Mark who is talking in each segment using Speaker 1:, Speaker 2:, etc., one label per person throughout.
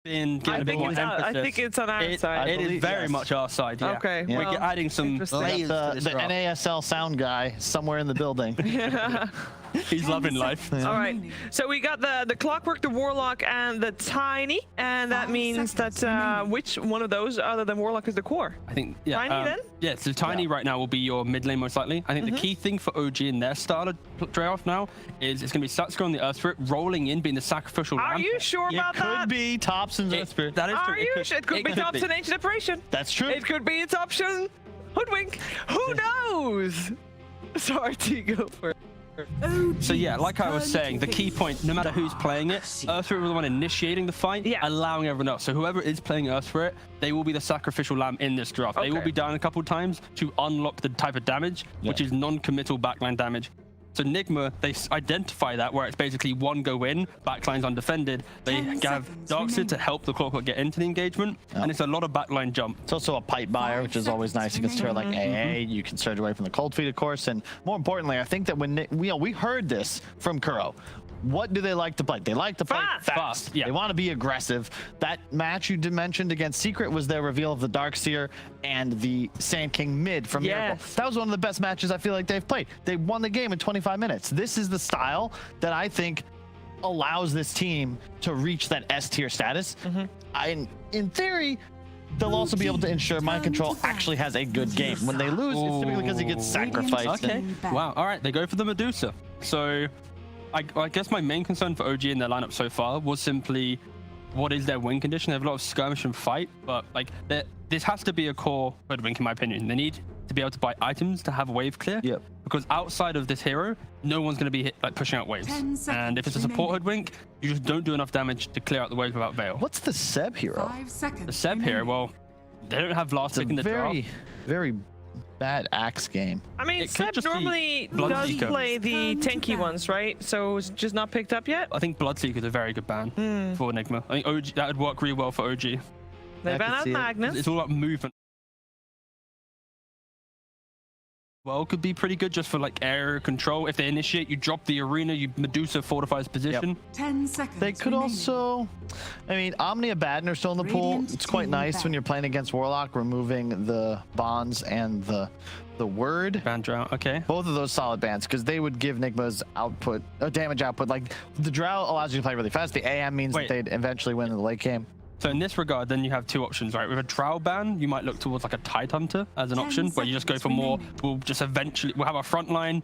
Speaker 1: been given a bit more emphasis.
Speaker 2: I think it's on our side.
Speaker 1: It is very much our side, yeah.
Speaker 2: Okay,
Speaker 1: We're
Speaker 2: well,
Speaker 1: adding some layers to this
Speaker 3: the
Speaker 1: draft.
Speaker 3: NASL sound guy somewhere in the building.
Speaker 1: He's loving life.
Speaker 2: All right, so we got the Clockwork, the Warlock, and the Tiny, and that means that which one of those other than Warlock is the core?
Speaker 1: I think, yeah.
Speaker 2: Tiny then?
Speaker 1: Yeah, so Tiny right now will be your mid lane most likely. I think the key thing for OG in their starter draft now is it's going to be Satsuko on the Earth Spirit, rolling in, being the sacrificial lamb.
Speaker 2: Are you sure about that?
Speaker 3: Could be Thompson's Earth Spirit.
Speaker 1: That is true.
Speaker 2: Are you sure? It could be Thompson Ancient Apparition.
Speaker 3: That's true.
Speaker 2: It could be its option Hoodwink. Who knows? Sorry, T, go for it.
Speaker 1: So yeah, like I was saying, the key point, no matter who's playing it, Earth Spirit was the one initiating the fight, allowing everyone else. So whoever is playing Earth Spirit, they will be the sacrificial lamb in this draft. They will be down a couple times to unlock the type of damage, which is non-committal backline damage. So NIGMA, they identify that where it's basically one go in, backline's undefended. They have Darkseid to help the Clockwork get into the engagement, and it's a lot of backline jump.
Speaker 3: It's also a pipe buyer, which is always nice. You can start like AA, you can surge away from the cold feet, of course, and more importantly, I think that when we heard this from Kuro. What do they like to play? They like to play fast.
Speaker 1: Yeah.
Speaker 3: They want to be aggressive. That match you mentioned against Secret was their reveal of the Darkseer and the Sand King mid from Miracle. That was one of the best matches I feel like they've played. They won the game in 25 minutes. This is the style that I think allows this team to reach that S tier status. In theory, they'll also be able to ensure Mind Control actually has a good game. When they lose, it's typically because he gets sacrificed.
Speaker 1: Okay. Wow. All right. They go for the Medusa. So I guess my main concern for OG in their lineup so far was simply what is their win condition. They have a lot of skirmish and fight, but like this has to be a core Hoodwink in my opinion. They need to be able to buy items to have wave clear. Because outside of this hero, no one's going to be pushing out waves. And if it's a support Hoodwink, you just don't do enough damage to clear out the waves without Veil.
Speaker 3: What's the Seb hero?
Speaker 1: The Seb hero, well, they don't have last pick in the draft.
Speaker 3: Very bad axe game.
Speaker 2: I mean, Seb normally does play the tanky ones, right? So it's just not picked up yet?
Speaker 1: I think Bloodseeker is a very good ban for NIGMA. I think OG, that would work really well for OG.
Speaker 2: They ban out Magnus.
Speaker 1: It's all about movement. Well, could be pretty good just for like area control. If they initiate, you drop the arena, you Medusa fortifies position.
Speaker 4: 10 seconds.
Speaker 3: They could also, I mean, Omni Abaddon are still in the pool. It's quite nice when you're playing against Warlock, removing the bonds and the word.
Speaker 1: Ban Drow, okay.
Speaker 3: Both of those solid bans because they would give NIGMA's output, damage output. Like the Drow allows you to play really fast. The AM means that they'd eventually win in the late game.
Speaker 1: So in this regard, then you have two options, right? With a Drow ban, you might look towards like a Tide Hunter as an option, where you just go for more. We'll have a front line.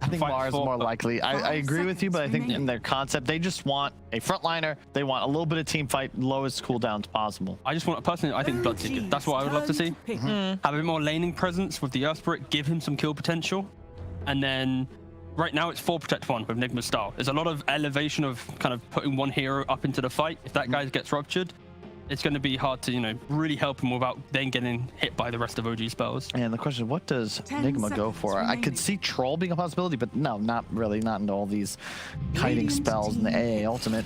Speaker 3: I think Mars is more likely. I agree with you, but I think in their concept, they just want a frontliner. They want a little bit of team fight, lowest cooldowns possible.
Speaker 1: I just want, personally, I think Bloodseeker. That's what I would love to see. Have a bit more laning presence with the Earth Spirit, give him some kill potential, and then. Right now, it's 4 protect 1 with NIGMA's style. There's a lot of elevation of kind of putting one hero up into the fight. If that guy gets ruptured, it's going to be hard to, you know, really help him without then getting hit by the rest of OG spells.
Speaker 3: And the question is, what does NIGMA go for? I could see Troll being a possibility, but no, not really. Not into all these kiting spells in the AA Ultimate.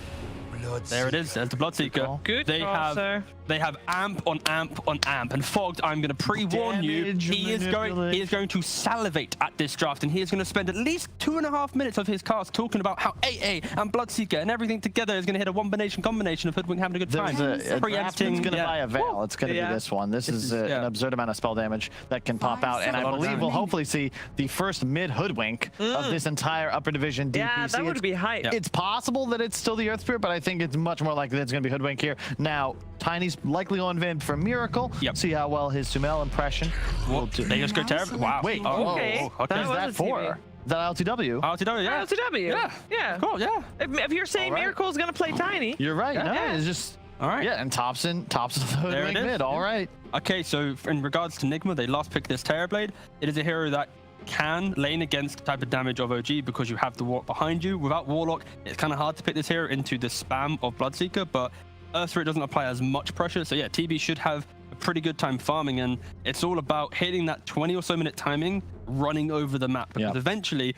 Speaker 1: There it is. There's the Bloodseeker.
Speaker 2: Good.
Speaker 1: They have amp on amp on amp. And Fogged, I'm going to pre-warn you, he is going to salivate at this draft, and he is going to spend at least 2.5 minutes of his cast talking about how AA and Bloodseeker and everything together is going to hit a combination of Hoodwink having a good time.
Speaker 3: Preempting. It's going to buy a Veil. It's going to be this one. This is an absurd amount of spell damage that can pop out, and I believe we'll hopefully see the first mid Hoodwink of this entire upper division DPC.
Speaker 2: Yeah, that would be hype.
Speaker 3: It's possible that it's still the Earth Spirit, but I think it's much more likely that it's going to be Hoodwink here. Now, Tiny's likely on Vin for Miracle. See how well his Sumail impression will do.
Speaker 1: They just go terrible. Wow.
Speaker 3: Wait.
Speaker 2: Okay.
Speaker 3: What is that for? Is that LTW?
Speaker 1: LTW, yeah.
Speaker 2: LTW. Yeah.
Speaker 1: Cool, yeah.
Speaker 2: If you're saying Miracle is going to play Tiny.
Speaker 3: You're right. No, it's just...
Speaker 1: All right.
Speaker 3: Yeah, and Thompson the Hoodwink mid. All right.
Speaker 1: Okay, so in regards to NIGMA, they last picked this Terrorblade. It is a hero that can lane against the type of damage of OG because you have the Warlock behind you. Without Warlock, it's kind of hard to pick this hero into the spam of Bloodseeker, but Earth Spirit doesn't apply as much pressure. So yeah, TB should have a pretty good time farming, and it's all about hitting that 20 or so minute timing, running over the map, because eventually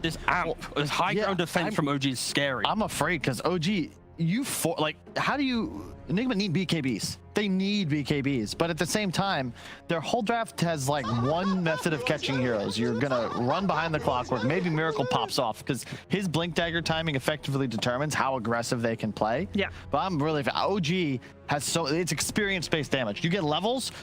Speaker 1: this amp, this high ground defense from OG is scary.
Speaker 3: I'm afraid because OG how do you... Enigma need BKBs. They need BKBs, but at the same time, their whole draft has like one method of catching heroes. You're gonna run behind the clockwork. Maybe Miracle pops off because his blink dagger timing effectively determines how aggressive they can play.
Speaker 2: Yeah.
Speaker 3: But I'm really... OG has it's experience-based damage. You get levels,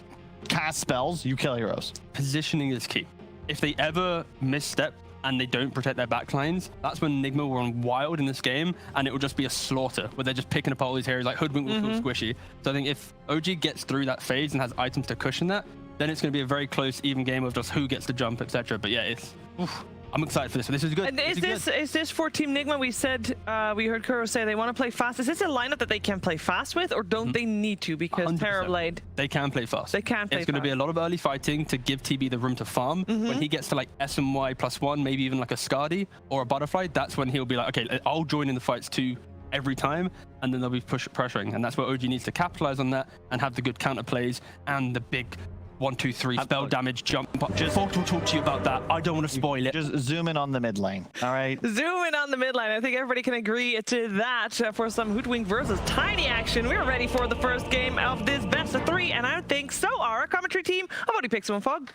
Speaker 3: cast spells, you kill heroes.
Speaker 1: Positioning is key. If they ever misstep and they don't protect their backlines, that's when Nigma will run wild in this game, and it will just be a slaughter where they're just picking up all these heroes. Like Hoodwink will feel squishy. So I think if OG gets through that phase and has items to cushion that, then it's going to be a very close, even game of just who gets the jump, etc. But yeah, I'm excited for this. This is good.
Speaker 2: And is this for Team Nigma? We said we heard Kuro say they want to play fast. Is this a lineup that they can play fast with, or don't they need to because
Speaker 1: 100%.
Speaker 2: Terrorblade?
Speaker 1: They can play fast.
Speaker 2: They can play
Speaker 1: It's going to be a lot of early fighting to give TB the room to farm. When he gets to like SMY +1, maybe even like a Skadi or a Butterfly, that's when he'll be like, okay, I'll join in the fights too every time, and then they'll be pressuring. And that's where OG needs to capitalize on that and have the good counter plays and the big 1, 2, 3 spell damage jump. Folk will talk to you about that. I don't want to spoil it.
Speaker 3: Just zoom in on the mid lane, all right?
Speaker 2: Zoom in on the mid lane. I think everybody can agree to that for some Hoodwink versus Tiny action. We're ready for the first game of this best of 3, and I think so are our commentary team of ODPixel and Fog.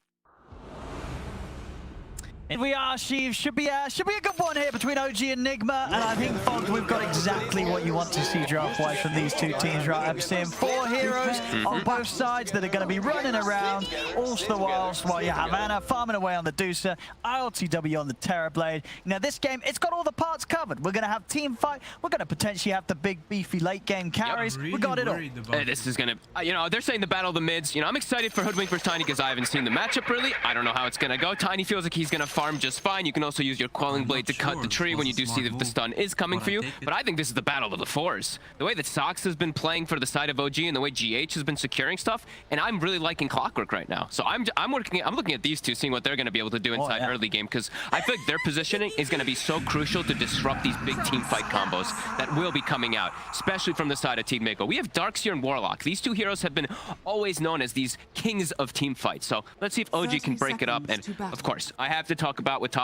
Speaker 4: If we are, Sheev, should be a good one here between OG and Nigma, and I think, Fog, we've got exactly what you want to see draft-wise from these two teams, right? I'm seeing 4 heroes on both sides that are going to be running around all the while you have Anna farming away on the Deucer, ILTW on the Terrorblade. Now, this game, it's got all the parts covered. We're going to have team fight. We're going to potentially have the big, beefy late-game carries.
Speaker 5: Really
Speaker 4: we got it all.
Speaker 5: This is going to, they're saying the battle of the mids. I'm excited for Hoodwink versus Tiny because I haven't seen the matchup really. I don't know how it's going to go. Tiny feels like he's going to farm just fine. You can also use your Quelling Blade to cut the tree when you do see that the stun is coming for you. But I think this is the battle of the 4s. The way that Sox has been playing for the side of OG and the way GH has been securing stuff, and I'm really liking Clockwork right now. So I'm looking at these two, seeing what they're going to be able to do inside early game, because I feel like their positioning is going to be so crucial to disrupt these big team fight combos that will be coming out, especially from the side of Team Mako. We have Darkseer and Warlock. These two heroes have been always known as these kings of team fights. So let's see if OG can break it up. And of course, I have to talk about what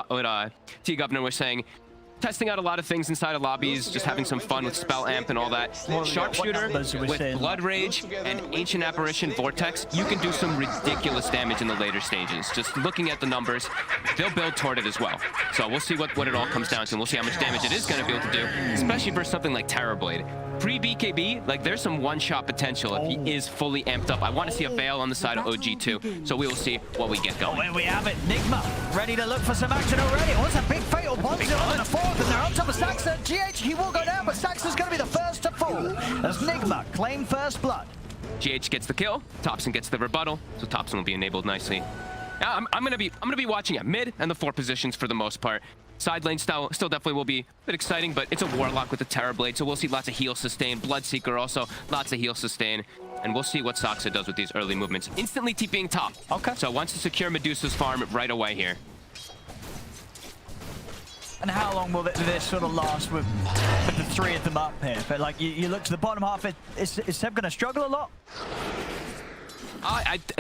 Speaker 5: T-Governor was saying. Testing out a lot of things inside of lobbies, just having some fun with Spell Amp and all that. Sharpshooter with Blood Rage and Ancient Apparition Vortex, you can do some ridiculous damage in the later stages. Just looking at the numbers, they'll build toward it as well. So we'll see what it all comes down to, and we'll see how much damage it is going to be able to do, especially for something like Terrorblade. Pre-BKB, like there's some one-shot potential if he is fully amped up. I want to see a Veil on the side of OG too, so we will see what we get going.
Speaker 4: Here we have it. Nigma ready to look for some action already. What's a big fatal ponzo on the 4th, and they're on top of Saxa. GH, he will go down, but Saxa's going to be the first to fall as Nigma claim first blood.
Speaker 5: GH gets the kill, Topson gets the rebuttal, so Topson will be enabled nicely. I'm gonna be watching at mid and the 4 positions for the most part. Side lane still definitely will be a bit exciting, but it's a Warlock with a Terrorblade, so we'll see lots of heal sustain. Bloodseeker also, lots of heal sustain. And we'll see what Soxa does with these early movements. Instantly TPing top.
Speaker 4: Okay.
Speaker 5: So wants to secure Medusa's farm right away here.
Speaker 4: And how long will this sort of last with the 3 of them up here? But like you look to the bottom half, is Seb going to struggle a lot?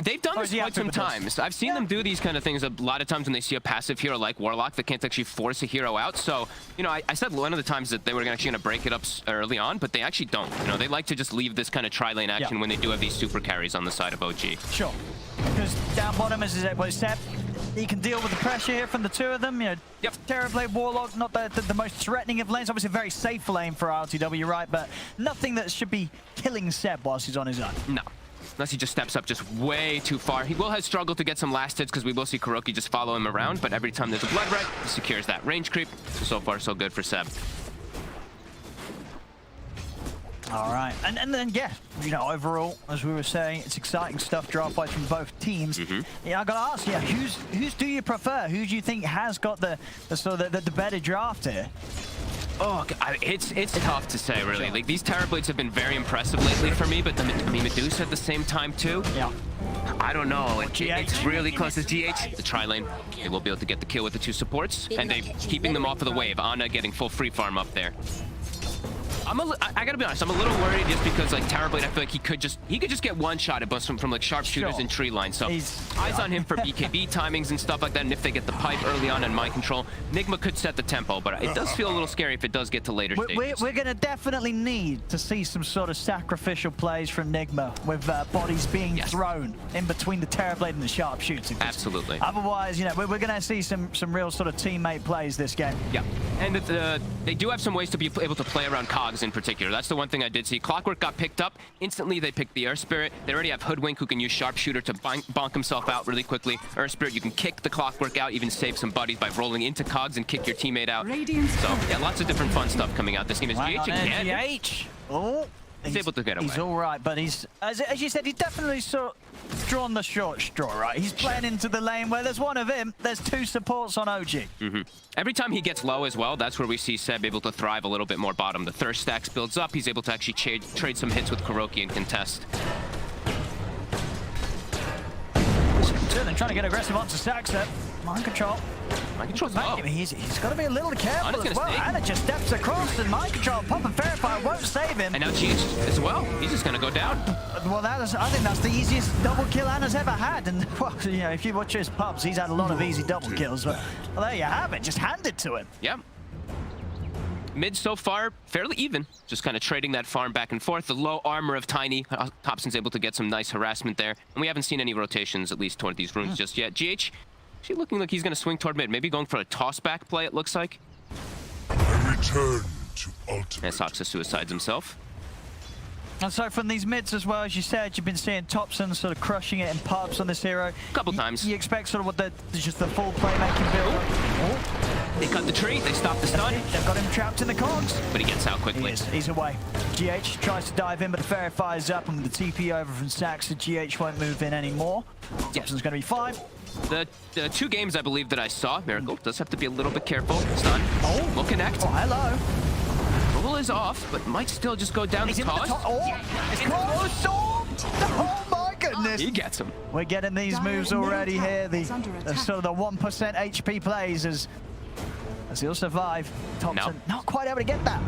Speaker 5: They've done this quite some times. I've seen them do these kind of things a lot of times when they see a passive hero like Warlock that can't actually force a hero out. So, I said one of the times that they were actually going to break it up early on, but they actually don't. They like to just leave this kind of tri-lane action when they do have these super carries on the side of OG.
Speaker 4: Sure. Because down bottom, as Seb, he can deal with the pressure here from the 2 of them. Terrorblade, Warlock, not the most threatening of lanes. Obviously a very safe lane for RLTW, right? But nothing that should be killing Seb whilst he's on his own.
Speaker 5: No. Unless he just steps up just way too far. He will have struggled to get some last hits because we will see Kuroki just follow him around, but every time there's a Blood Red, he secures that range creep. So far, so good for Seb.
Speaker 4: All right, and then, yeah, overall, as we were saying, it's exciting stuff draft-wise from both teams. Yeah, I got to ask, whose do you prefer? Who do you think has got the better draft here?
Speaker 5: Oh, it's tough to say, really. Like, these Terrorblades have been very impressive lately for me, but Medusa at the same time, too.
Speaker 4: Yeah.
Speaker 5: I don't know. It's really close to GH. The tri-lane, they will be able to get the kill with the 2 supports, and they're keeping them off of the wave. Ana getting full free farm up there. I gotta be honest, I'm a little worried just because like Terrorblade, I feel like he could just get one shot at but from like sharpshooters and tree line. So eyes on him for BKB timings and stuff like that. And if they get the pipe early on in mind control, NIGMA could set the tempo, but it does feel a little scary if it does get to later stages.
Speaker 4: We're gonna definitely need to see some sort of sacrificial plays from NIGMA with bodies being thrown in between the Terrorblade and the sharpshooter.
Speaker 5: Absolutely.
Speaker 4: Otherwise, you know, we're gonna see some real sort of teammate plays this game.
Speaker 5: Yeah, and they do have some ways to be able to play around cogs in particular. That's the one thing I did see. Clockwork got picked up. Instantly, they picked the Air Spirit. They already have Hoodwink, who can use Sharpshooter to bonk himself out really quickly. Air Spirit, you can kick the Clockwork out, even save some buddies by rolling into cogs and kick your teammate out. So, yeah, lots of different fun stuff coming out. This game is GH again.
Speaker 4: GH. Oh,
Speaker 5: he's able to get away.
Speaker 4: He's all right, but he's, as you said, he's definitely sort of drawn the short straw, right? He's playing into the lane where there's one of him, there's two supports on OG.
Speaker 5: Every time he gets low as well, that's where we see Seb able to thrive a little bit more bottom. The thirst stacks builds up. He's able to actually trade some hits with Kuroki and contest.
Speaker 4: They're trying to get aggressive onto Saxa. Mind control.
Speaker 5: Mind control's low.
Speaker 4: He's got to be a little careful as well. Ana just steps across and mind control. Pop and verify won't save him.
Speaker 5: And now GH as well. He's just going to go down.
Speaker 4: Well, I think that's the easiest double kill Ana's ever had. And, well, you know, if you watch his pubs, he's had a lot of easy double kills. But, well, there you have it. Just hand it to him.
Speaker 5: Yeah. Mid so far, fairly even. Just kind of trading that farm back and forth. The low armor of Tiny. Thompson's able to get some nice harassment there. And we haven't seen any rotations, at least toward these runes just yet. GH, actually looking like he's going to swing toward mid. Maybe going for a toss-back play, it looks like.
Speaker 6: I return to ultimate.
Speaker 5: And Soxa suicides himself.
Speaker 4: And so from these mids as well, as you said, you've been seeing Thompson sort of crushing it in pubs on this hero.
Speaker 5: A couple times.
Speaker 4: You expect sort of what just the full playmaking build.
Speaker 5: They cut the tree, they stop the stun.
Speaker 4: They've got him trapped in the cogs.
Speaker 5: But he gets out quickly.
Speaker 4: He's away. GH tries to dive in, but the Fairy fires up, and with the TP over from Saxa, GH won't move in anymore. Thompson's going to be 5.
Speaker 5: The 2 games I believe that I saw, Miracle does have to be a little bit careful. Stun. Will connect.
Speaker 4: Oh, hello.
Speaker 5: Roll is off, but might still just go down the toss.
Speaker 4: It's close. Oh my goodness.
Speaker 5: He gets him.
Speaker 4: We're getting these moves already here. The sort of the 1% HP plays as he'll survive. Thompson not quite able to get that.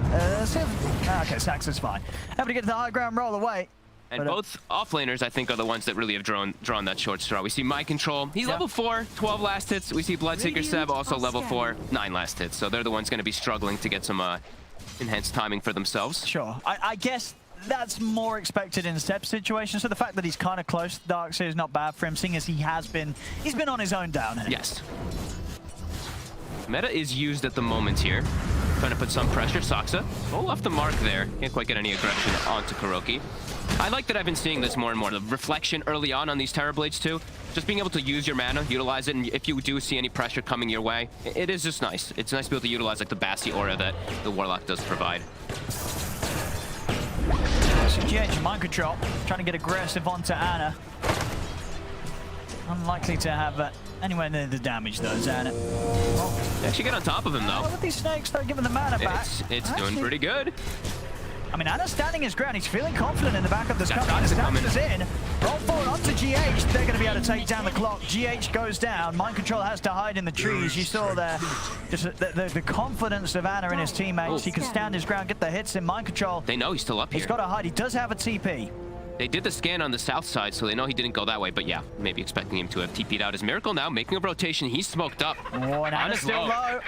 Speaker 4: Okay, Saxon's fine. Able to get to the high ground roll away.
Speaker 5: And both offlaners, I think, are the ones that really have drawn that short straw. We see Mind Control. He's level 4, 12 last hits. We see Bloodseeker Seb, also level 4, 9 last hits. So they're the ones going to be struggling to get some enhanced timing for themselves.
Speaker 4: Sure. I guess that's more expected in Seb's situation. So the fact that he's kind of close to Darkseer is not bad for him, seeing as he's been on his own down here.
Speaker 5: Yes. Meta is used at the moment here. Trying to put some pressure. Soxa, off the mark there. Can't quite get any aggression onto Kuroki. I like that I've been seeing this more and more. The reflection early on these Terrorblades too. Just being able to use your mana, utilize it, and if you do see any pressure coming your way, it is just nice. It's nice to be able to utilize like the Bassi aura that the Warlock does provide.
Speaker 4: So GH, mind control, trying to get aggressive onto Ana. Unlikely to have anywhere near the damage though, Ana.
Speaker 5: They actually get on top of him though.
Speaker 4: With these snakes, they're giving the mana back.
Speaker 5: It's doing pretty good.
Speaker 4: I mean, Ana's standing his ground. He's feeling confident in the back of this company. Is in. Roll forward onto GH. They're going to be able to take down the clock. GH goes down. Mind Control has to hide in the trees. You saw there just the confidence of Ana and his teammates. He can stand his ground, get the hits in. Mind Control.
Speaker 5: They know he's still up here.
Speaker 4: He's got to hide. He does have a TP.
Speaker 5: They did the scan on the south side, so they know he didn't go that way. But yeah, maybe expecting him to have TP'd out. As Miracle now making a rotation. He's smoked up.
Speaker 4: Oh, and Ana's still low.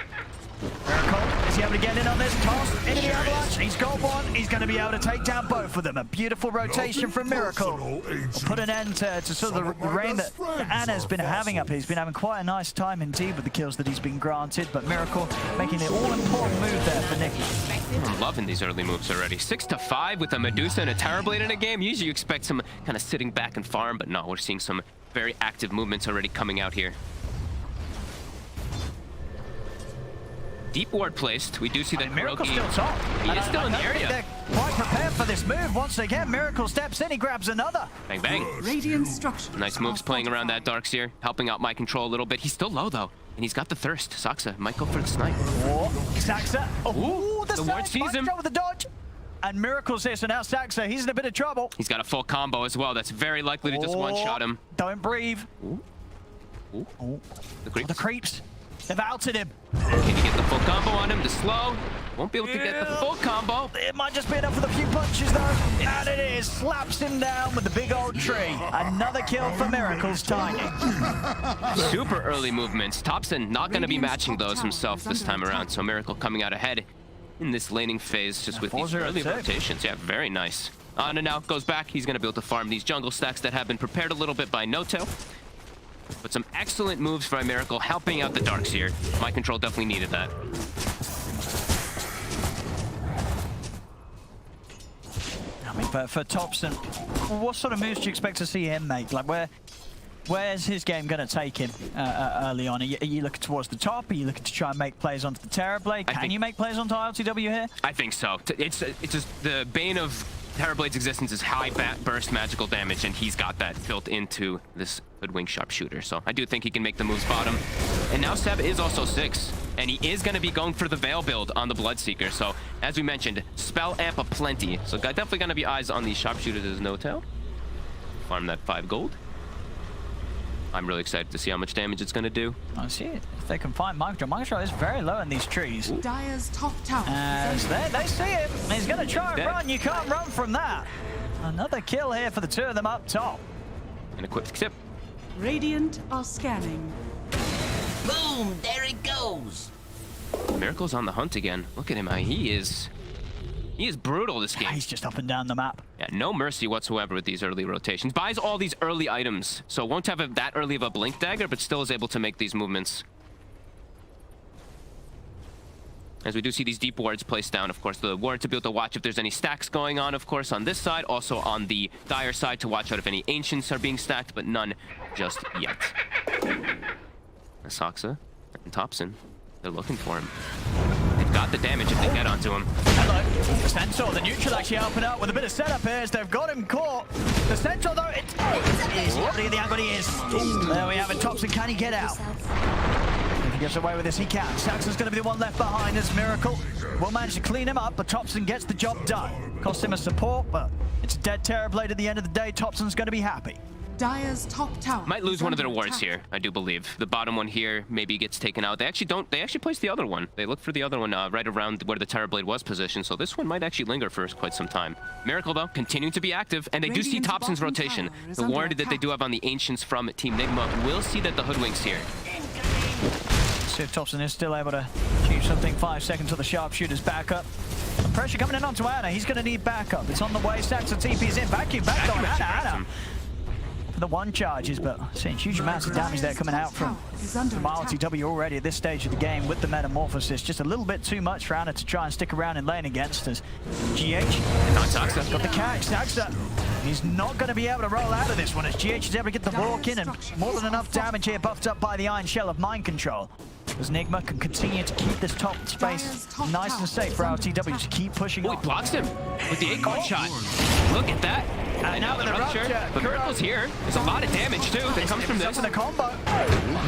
Speaker 4: Miracle, is he able to get in on this toss? Into the avalanche, he's got one. He's going to be able to take down both of them. A beautiful rotation from Miracle. Will put an end to sort of the reign that Ana's been having up here. He's been having quite a nice time indeed with the kills that he's been granted, but Miracle making the all-important move there for Nicky.
Speaker 5: I'm loving these early moves already. 6-5 with a Medusa and a Terrorblade in a game. Usually you expect some kind of sitting back and farm, but no, we're seeing some very active movements already coming out here. Deep ward placed. We do see that
Speaker 4: Miracle's
Speaker 5: Kuroki,
Speaker 4: still top.
Speaker 5: He is still in the area.
Speaker 4: They're quite prepared for this move. Once again, Miracle steps in. He grabs another.
Speaker 5: Bang, bang.
Speaker 7: Radiant structure.
Speaker 5: Nice moves playing around that Darkseer, helping out Mind Control a little bit. He's still low, though, and he's got the thirst. Soxa might go for the snipe.
Speaker 4: Saxa. Oh,
Speaker 5: the ward sees him.
Speaker 4: With the dodge. And Miracle's here, so now Saxa, he's in a bit of trouble.
Speaker 5: He's got a full combo as well. That's very likely to just one-shot him.
Speaker 4: Don't breathe.
Speaker 5: The creeps.
Speaker 4: The creeps. They've outed him.
Speaker 5: Can he get the full combo on him? The slow. Won't be able to get the full combo.
Speaker 4: It might just be enough for the few punches, though. And it is. Slaps him down with the big old tree. Another kill for Miracle's Tiny.
Speaker 5: Super early movements. Topson not going to be matching those himself this time around. So Miracle coming out ahead in this laning phase just with these early rotations. Yeah, very nice. On and out, goes back. He's going to be able to farm these jungle stacks that have been prepared a little bit by No-Tail. But some excellent moves by Miracle, helping out the Darkseer. My control definitely needed that.
Speaker 4: I mean, for Topson, what sort of moves do you expect to see him make? Like, where's his game going to take him early on? Are you looking towards the top? Are you looking to try and make plays onto the Terrorblade? Can you make plays onto LTW here?
Speaker 5: I think so. It's just the bane of Terrorblade's existence is high burst magical damage, and he's got that built into this Hoodwink sharpshooter. So I do think he can make the moves bottom. And now Seb is also 6, and he is going to be going for the Veil build on the Bloodseeker. So as we mentioned, spell amp aplenty. So definitely going to be eyes on these sharpshooters as No-Tail. Farm that 5 gold. I'm really excited to see how much damage it's going to do.
Speaker 4: I see it. If they can find Micro, Micro is very low in these trees.
Speaker 7: Dire's top tower.
Speaker 4: As they see him. He's going to try and run. You can't run from that. Another kill here for the two of them up top.
Speaker 5: And a quick tip.
Speaker 7: Radiant are scanning.
Speaker 8: Boom! There it goes.
Speaker 5: Miracle's on the hunt again. Look at him. He is brutal this game.
Speaker 4: He's just up and down the map.
Speaker 5: Yeah, no mercy whatsoever with these early rotations. Buys all these early items, so won't have that early of a blink dagger, but still is able to make these movements. As we do see these deep wards placed down, of course, the ward to be able to watch if there's any stacks going on, of course, on this side. Also on the Dire side to watch out if any Ancients are being stacked, but none just yet. Asaxa and Topson, they're looking for him. They've got the damage if they get onto him.
Speaker 4: Hello. Centaur, the neutral actually helping out with a bit of setup here as they've got him caught. The Centaur, though, it's lovely in the angle he is. There we have it. Topson, can he get out? If he gets away with this, he can. Saxon's going to be the one left behind as Miracle will manage to clean him up, but Topson gets the job done. Cost him a support, but it's a dead Terrorblade at the end of the day. Topson's going to be happy.
Speaker 7: Dire's top tower.
Speaker 5: Might lose one of their wards here, I do believe. The bottom one here maybe gets taken out. They actually don't. They actually place the other one. They look for the other one right around where the Terrorblade was positioned. So this one might actually linger for quite some time. Miracle, though, continuing to be active. And they do see Topson's rotation. The ward that they do have on the Ancients from Team NIGMA will see that the Hoodwink's here.
Speaker 4: See if Topson is still able to achieve something. 5 seconds till the sharpshooter's back up. The pressure coming in onto Ana. He's going to need backup. It's on the way. Saxon TP's in. Vacuum back on Ana. The one charges, but seeing huge amounts of damage there coming out from RTW already at this stage of the game with the Metamorphosis. Just a little bit too much for Ana to try and stick around in lane against as GH got the catch. Saxa, he's not going to be able to roll out of this one as GH is able to get the walk in, and more than enough damage here buffed up by the Iron Shell of Mind Control. As NIGMA can continue to keep this top space nice and safe for RTW to keep pushing on.
Speaker 5: He blocks him with the acorn shot. Look at that. And now with the rupture, but Miracle's here. There's a lot of damage too that comes from this.
Speaker 4: The combo.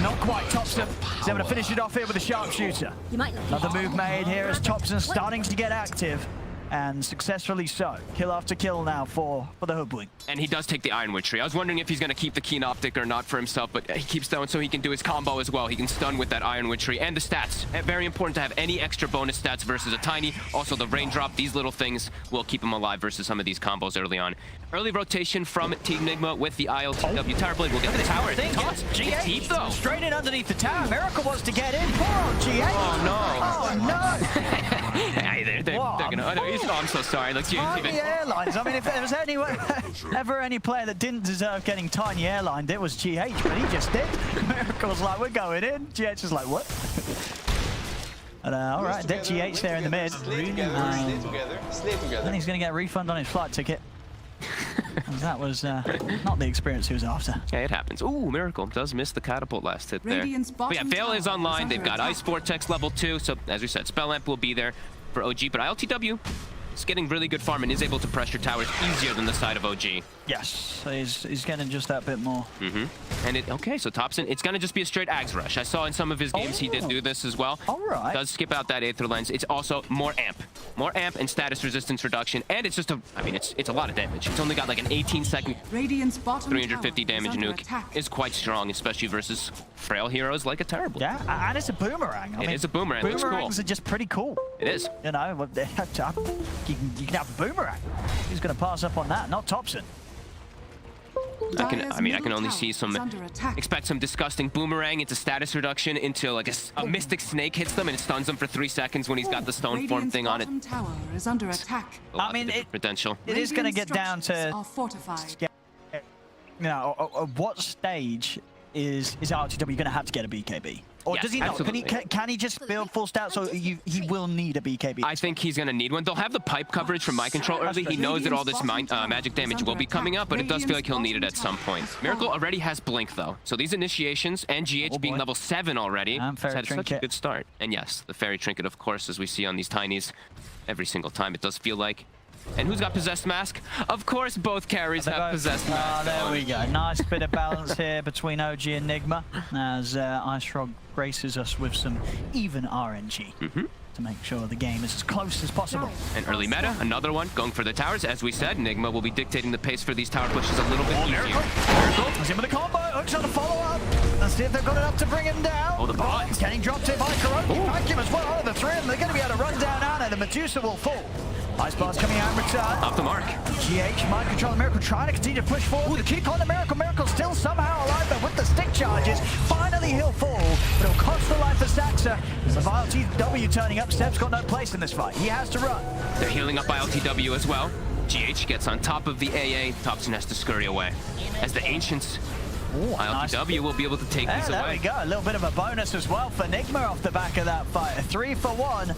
Speaker 4: Not quite. Topson is able to finish it off here with a sharpshooter. Another move made here as Topson starting to get active. And successfully so. Kill after kill now for the Hoodwink.
Speaker 5: And he does take the Ironwood tree. I was wondering if he's going to keep the Keen Optic or not for himself, but he keeps that one so he can do his combo as well. He can stun with that Ironwood tree. And the stats. Very important to have any extra bonus stats versus a Tiny. Also the Raindrop. These little things will keep him alive versus some of these combos early on. Early rotation from Team NIGMA with the ILTW Terrorblade. We'll get the tower. It's deep though.
Speaker 4: Straight in underneath the tower. Miracle wants to get in. Poor GH.
Speaker 5: Oh no.
Speaker 4: Oh no.
Speaker 5: they're gonna. Oh, I'm so sorry. Look,
Speaker 4: Tiny Airlines. I mean, if there was ever any player that didn't deserve getting Tiny Airlined, it was GH, but he just did. Miracle's like, we're going in. GH is like, what? And, all right, dead GH there in the mid. Then he's going to get a refund on his flight ticket. That was not the experience he was after.
Speaker 5: Yeah, it happens. Ooh, Miracle does miss the catapult last hit there. But yeah, Veil is online. They've got Ice Vortex level 2. So as we said, Spell Amp will be there for OG. But ILTW is getting really good farm and is able to pressure towers easier than the side of OG.
Speaker 4: Yes, he's getting just that bit more.
Speaker 5: And okay, so Topson, it's going to just be a straight Ags Rush. I saw in some of his games he did do this as well.
Speaker 4: All right.
Speaker 5: Does skip out that Aether Lens. It's also more amp. more amp and status resistance reduction, and it's just I mean, it's a lot of damage. It's only got like an 18-second,
Speaker 7: Radiant's bottom
Speaker 5: 350
Speaker 7: tower is
Speaker 5: damage
Speaker 7: under
Speaker 5: nuke.
Speaker 7: attack.
Speaker 5: Is quite strong, especially versus frail heroes like a Terrible.
Speaker 4: Yeah, and it's a boomerang. I mean,
Speaker 5: is a boomerang. It looks cool.
Speaker 4: Boomerangs are just pretty cool.
Speaker 5: It is.
Speaker 4: You know, you can have a boomerang. Who's going to pass up on that? Not Thompson.
Speaker 5: I can only see expect some disgusting boomerang into status reduction into like a mystic snake hits them and it stuns them for 3 seconds when he's got the stone form thing on it.
Speaker 7: Radiant's bottom tower is under attack.
Speaker 4: I mean,
Speaker 5: potential.
Speaker 4: It is going to get down to,
Speaker 7: are fortified.
Speaker 4: you know, what stage is RTW going to have to get a BKB? Or
Speaker 5: Yes,
Speaker 4: does he not?
Speaker 5: absolutely.
Speaker 4: Can he just build full stout so he will need a BKB?
Speaker 5: I think he's going to need one. They'll have the pipe coverage from Mind Control early. He knows that all this magic damage will be coming up, but it does feel like he'll need it at some point. Miracle already has Blink, though. So these initiations, and GH being level 7 already,
Speaker 4: And Fairy
Speaker 5: has had such a
Speaker 4: Trinket.
Speaker 5: good start. And yes, the Fairy Trinket, of course, as we see on these Tinies every single time. It does feel like. And who's got Possessed Mask? Of course, both carries have Possessed Mask.
Speaker 4: There we go. Nice bit of balance here between OG and NIGMA as Ice Rock graces us with some even RNG to make sure the game is as close as possible.
Speaker 5: And early meta, another one, going for the towers. As we said, NIGMA will be dictating the pace for these tower pushes a little bit easier. Miracle.
Speaker 4: He's in with a combo. Hooks on a follow-up. Let's see if they've got enough to bring him down.
Speaker 5: Oh, the bot.
Speaker 4: Getting dropped in by Kuroki. Vacuum as well. Oh, the three of them. They're going to be able to run down Ana. The Medusa will fall. Ice Bar's coming out in return.
Speaker 5: Off the mark.
Speaker 4: GH, Mind Control, Miracle trying to continue to push forward. Ooh, the keep on the Miracle. Miracle still somehow alive, but with the stick charges, finally he'll fall. But it'll cost the life of Saxa. The LTW turning up. Seb's got no place in this fight. He has to run.
Speaker 5: They're healing up by LTW as well. GH gets on top of the AA. Thompson has to scurry away. As the Ancients, LTW will be able to take these
Speaker 4: There
Speaker 5: away.
Speaker 4: we go. A little bit of a bonus as well for NIGMA off the back of that fight. A 3-for-1.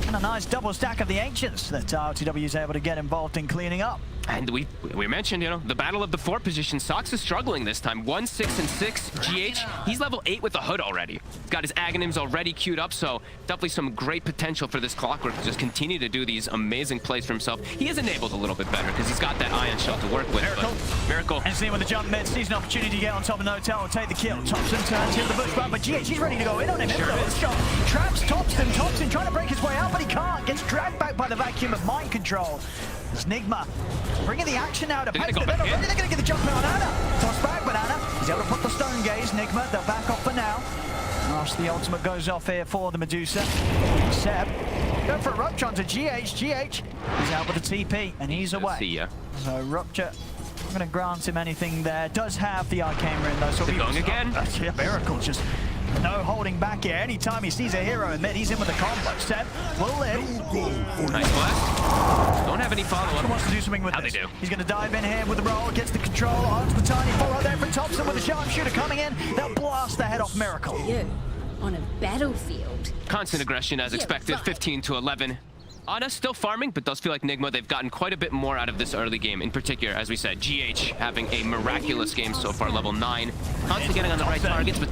Speaker 4: And a nice double stack of the Ancients that RTW is able to get involved in cleaning up.
Speaker 5: And we mentioned, you know, the battle of the 4 position. Sox is struggling this time. 1, 6, and 6. GH, he's level 8 with the hood already. He's got his Aghanims already queued up, so definitely some great potential for this Clockwork to just continue to do these amazing plays for himself. He is enabled a little bit better because he's got that Ion Shell to work with. Miracle.
Speaker 4: And seeing with the jump mid, sees an opportunity to get on top of No-Tail and take the kill. Thompson turns here with the bush back, but GH, he's ready to go in on him.
Speaker 5: Sure is.
Speaker 4: Shot. Traps Thompson. Thompson trying to break his way out, but he can't. Gets dragged back by the vacuum of Mind Control. It's NIGMA bringing the action now to pace. They're going to get the jump on Ana. Toss back, but Ana is able to put the stone gaze. NIGMA, they'll back off for now. Gosh, the ultimate goes off here for the Medusa. Seb, going for a Rupture onto GH. GH, he's out with the TP, and he's away.
Speaker 5: See ya.
Speaker 4: So Rupture, I'm going to grant him anything there. Does have the Arcane Ring, though. So
Speaker 5: They're going again.
Speaker 4: Yeah, Miracle, just no holding back here. Anytime he sees a hero in mid, he's in with a combo. Seb will live.
Speaker 5: Nice blast. Don't have any follow-up.
Speaker 4: He wants to do something with
Speaker 5: How'd
Speaker 4: this.
Speaker 5: they do?
Speaker 4: He's going to dive in here with the roll, gets the control onto the tiny follow there for Thompson with the sharpshooter coming in. They'll blast the head off Miracle.
Speaker 9: You on a battlefield.
Speaker 5: Constant aggression as expected, 15 to 11. Ana still farming, but does feel like NIGMA, they've gotten quite a bit more out of this early game. In particular, as we said, GH having a miraculous game so far, level 9. Constantly getting on the right targets, but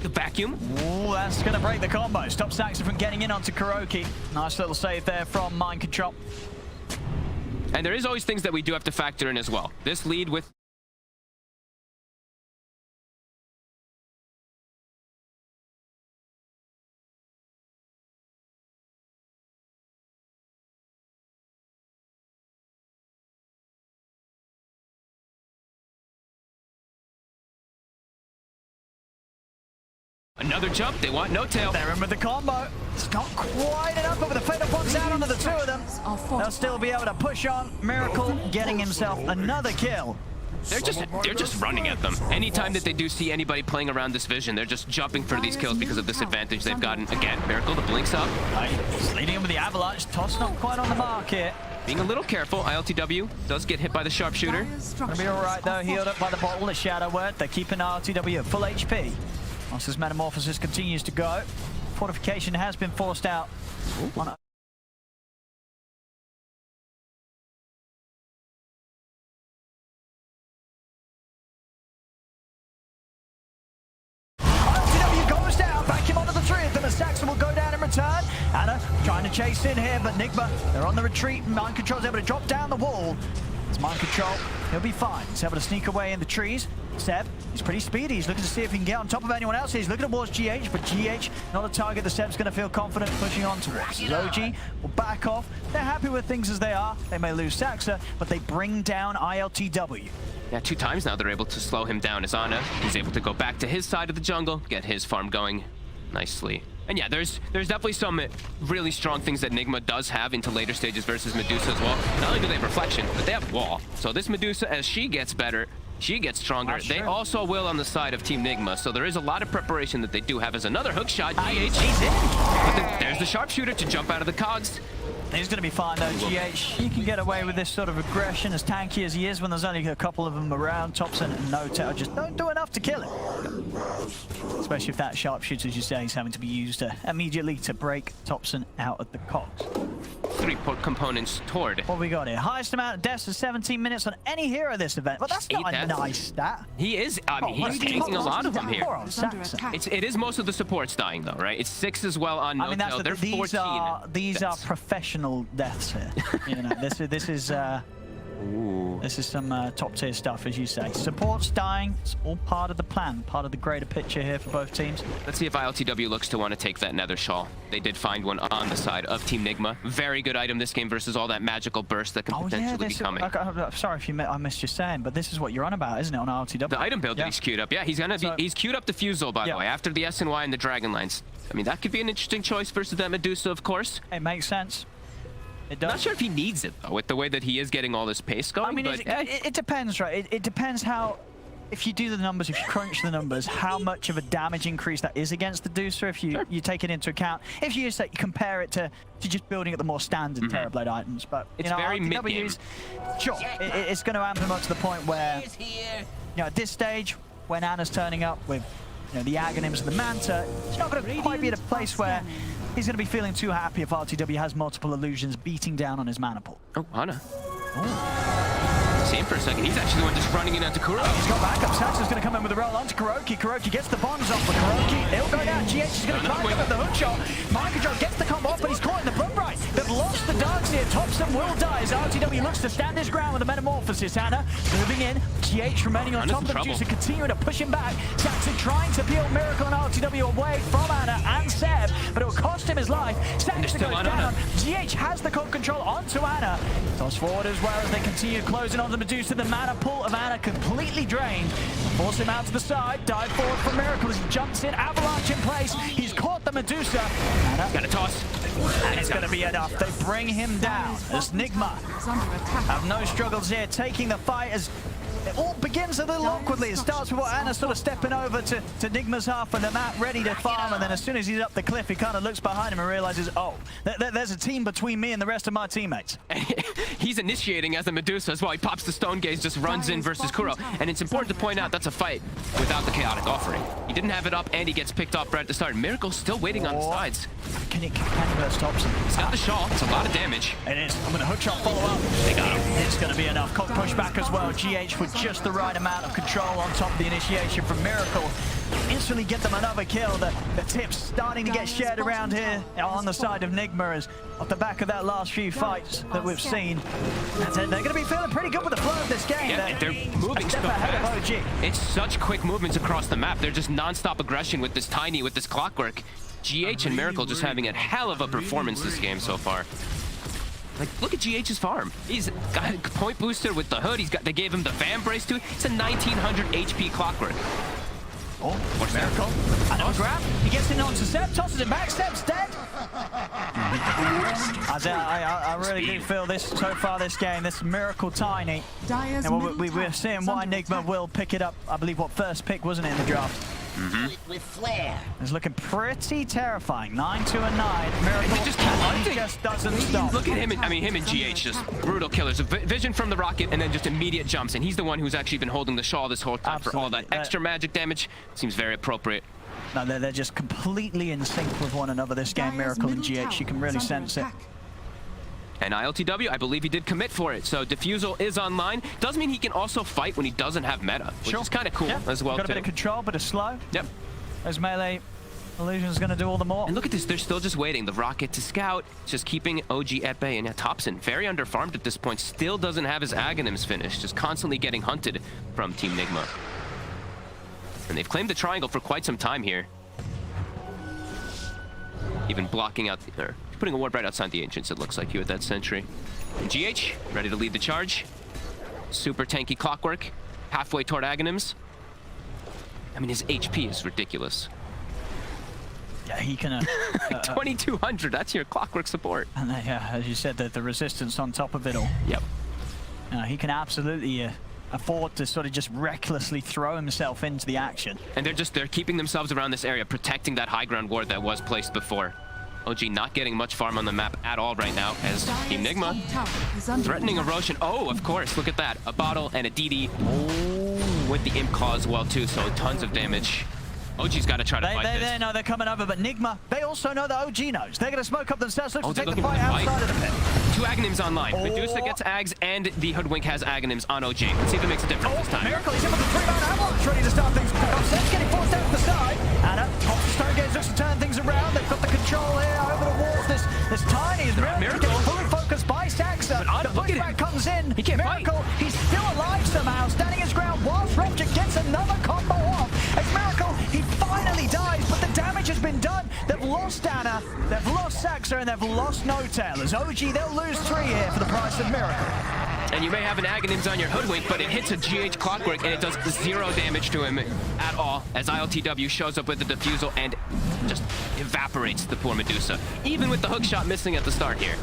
Speaker 5: the vacuum.
Speaker 4: Ooh, that's going to break the combo. Stop Saxon from getting in onto Kuroki. Nice little save there from Mind Control.
Speaker 5: And there is always things that we do have to factor in as well. This lead with another jump. They want No-Tail.
Speaker 4: They're in with the combo. It's not quite enough, but with the Fatal Punch out onto the two of them, they'll still be able to push on. Miracle getting himself another kill.
Speaker 5: They're just running at them. Anytime that they do see anybody playing around this vision, they're just jumping for these kills because of this advantage they've gotten. Again, Miracle, the blinks up.
Speaker 4: He's leading him with the Avalanche. Toss not quite on the mark here.
Speaker 5: Being a little careful. ILTW does get hit by the sharpshooter.
Speaker 4: Gonna be all right though. Healed up by the bottle, the Shadow Word. They're keeping RTW at full HP. Whilst his Metamorphosis continues to go, Fortification has been forced out. RTW goes down, back him onto the three of them, and Saxon will go down in return. Ana trying to chase in here, but NIGMA, they're on the retreat. Mind Control's able to drop down the wall. It's mind control. He'll be fine. He's able to sneak away in the trees. Seb, he's pretty speedy. He's looking to see if he can get on top of anyone else. He's looking towards GH, but GH, not a target that Seb's going to feel confident pushing on towards. OG will back off. They're happy with things as they are. They may lose Saxa, but they bring down ILTW.
Speaker 5: Yeah, 2 times now they're able to slow him down as Ana. He's able to go back to his side of the jungle, get his farm going nicely. And yeah, there's definitely some really strong things that NIGMA does have into later stages versus Medusa as well. Not only do they have Reflection, but they have Wall. So this Medusa, as she gets better, she gets stronger. They also will on the side of Team NIGMA. So there is a lot of preparation that they do have as another hook shot. GH.
Speaker 4: He's in.
Speaker 5: But then there's the sharpshooter to jump out of the cogs.
Speaker 4: He's going to be fine though, GH. He can get away with this sort of aggression as tanky as he is when there's only a couple of them around. Thompson and No-Tail just don't do enough to kill him. Especially if that sharpshooter, as you say, is having to be used immediately to break Thompson out of the cogs.
Speaker 5: 3 components toward.
Speaker 4: What we got here? Highest amount of deaths of 17 minutes on any hero this event. But that's not a nice stat.
Speaker 5: He is, I mean, he's taking a lot of them here. It is most of the supports dying though, right? It's 6 as well on No-Tail. I mean, they're 14.
Speaker 4: These are professional deaths here. You know, this is some top tier stuff, as you say. Supports dying, it's all part of the plan, part of the greater picture here for both teams.
Speaker 5: Let's see if ILTW looks to want to take that Nether Shawl. They did find one on the side of Team NIGMA. Very good item this game versus all that magical burst that can potentially be coming.
Speaker 4: I'm sorry if I missed you saying, but this is what you're on about, isn't it, on ILTW?
Speaker 5: The item build that he's queued up. Yeah, he's queued up Diffusal, by the way, after the SNY and the Dragon Lines. I mean, that could be an interesting choice versus that Medusa, of course.
Speaker 4: It makes sense. It does.
Speaker 5: Not sure if he needs it, though, with the way that he is getting all this pace going.
Speaker 4: I mean, it depends, right? It depends how, if you do the numbers, if you crunch the numbers, how much of a damage increase that is against the Medusa, if you take it into account. If you just compare it to just building at the more standard Terrorblade items. But,
Speaker 5: it's very mid-game.
Speaker 4: Sure, it's going to amp him up to the point where, at this stage, when Ana's turning up with the Aghanims and the Manta, it's not going to quite be at a place where he's going to be feeling too happy if RTW has multiple illusions beating down on his mana pool.
Speaker 5: Oh, Ana. See him for a second. He's actually the one just running in onto Kuro.
Speaker 4: He's got backup. Saxon's going to come in with a roll onto Kuroki. Kuroki gets the bombs off for Kuroki. It'll go down. GH is going to try with the hook shot. Mind control gets the combo off, but he's caught in the boom right. They've lost the darks here. Thompson will die as RTW looks to stand his ground with the Metamorphosis. Ana moving in. GH remaining on top of the Medusa, continuing to push him back. Saxon trying to peel Miracle and RTW away from Ana and Seb, but it will cost him his life. Saxon goes down. GH has the core control onto Ana. Toss forward as well as they continue closing on the Medusa. The mana pool of Ana completely drained. Force him out to the side. Dive forward from Miracle as he jumps in. Avalanche in place. He's caught the Medusa. Ana
Speaker 5: got a toss.
Speaker 4: And it's going to be enough. They bring him down as NIGMA have no struggles here, taking the fight as it all begins a little awkwardly. It starts with Ana sort of stepping over to NIGMA's half of the map, ready to farm, and then as soon as he's up the cliff, he kind of looks behind him and realizes, oh, there's a team between me and the rest of my teammates.
Speaker 5: He's initiating as the Medusa as well. He pops the Stone Gaze, just runs in versus Kuro. And it's important to point out that's a fight without the Chaotic Offering. He didn't have it up, and he gets picked off right at the start. Miracle's still waiting on the sides.
Speaker 4: Can he burst Thompson?
Speaker 5: He's got the shawl. It's a lot of damage.
Speaker 4: It is. I'm going to hook shot follow up.
Speaker 5: They got him.
Speaker 4: It's going to be enough. Cog push back as well. GH with just the right amount of control on top of the initiation from Miracle. Instantly get them another kill. The tips starting to get shared around here on the side of NIGMA as off the back of that last few fights that we've seen. They're going to be feeling pretty good with the flow of this game.
Speaker 5: Yeah, they're moving so fast. It's such quick movements across the map. They're just non-stop aggression with this Tiny, with this clockwork. GH and Miracle just having a hell of a performance this game so far. Like, look at GH's farm. He's got a point booster with the hood. They gave him the fan brace too. It's a 1900 HP clockwork.
Speaker 4: Oh, what's Miracle? Another grab. He gets in onto Seb, tosses it back. Seb's dead. I really do feel this so far. This game, this Miracle Tiny. And we're seeing why NIGMA will pick it up. I believe what first pick wasn't it in the draft.
Speaker 8: With flair.
Speaker 4: It's looking pretty terrifying. 9-2-9. Miracle just doesn't stop.
Speaker 5: Look at him. I mean, him and GH just brutal killers. Vision from the rocket and then just immediate jumps. And he's the one who's actually been holding the shawl this whole time for all that extra magic damage. Seems very appropriate.
Speaker 4: No, they're just completely in sync with one another. This game, Miracle and GH, you can really sense it.
Speaker 5: And ILTW, I believe he did commit for it. So Diffusal is online. Does mean he can also fight when he doesn't have meta, which is kind of cool as well.
Speaker 4: Got a bit of control, but it's slow.
Speaker 5: Yep.
Speaker 4: As melee Illusion's going to do all the more.
Speaker 5: And look at this, they're still just waiting. The rocket to scout, just keeping OG at bay. And yeah, Thompson, very underfarmed at this point, still doesn't have his Aghanims finished, just constantly getting hunted from Team NIGMA. And they've claimed the triangle for quite some time here. Even blocking out, or putting a ward right outside the Ancients, it looks like, you at that sentry. And GH, ready to lead the charge. Super tanky Clockwork, halfway toward Aghanims. I mean, his HP is ridiculous.
Speaker 4: Yeah, he can...
Speaker 5: 2200, that's your Clockwork support.
Speaker 4: And as you said, the resistance on top of it all.
Speaker 5: Yep.
Speaker 4: He can absolutely afford to sort of just recklessly throw himself into the action.
Speaker 5: And they're keeping themselves around this area, protecting that high ground ward that was placed before. OG not getting much farm on the map at all right now as Team NIGMA threatening erosion. Oh, of course, look at that. A bottle and a DD with the Imp Claw as well too, so tons of damage. OG's got to try to fight this.
Speaker 4: They know they're coming over, but NIGMA, they also know that OG knows. They're going to smoke up themselves, look to take the
Speaker 5: looking
Speaker 4: fight
Speaker 5: for the fight.
Speaker 4: outside of the pit.
Speaker 5: 2 Aghanims online. Medusa gets Ags, and the Hoodwink has Aghanims on OG. Let's see if it makes a difference this time.
Speaker 4: Miracle, he's in with the 3-man avalanche ready to start things. Offset's getting forced out to the side. And up, Stone Gaze looks to turn things around. They've got the control here over the walls. This tiny is Miracle getting fully focused by Saxa. The pushback comes in.
Speaker 5: He can't
Speaker 4: Miracle, he's still alive somehow, standing his ground whilst Robjik gets another combo off. As Miracle, he finally dies, but the damage has been done. They've lost Anna, they've lost Saxa, and they've lost No-Tail. As OG, they'll lose 3 here for the price of Miracle.
Speaker 5: And you may have an Aghanims on your Hoodwink, but it hits a GH Clockwork and it does 0 damage to him at all as ILTW shows up with the defusal and just evaporates the poor Medusa. Even with the hook shot missing at the start here.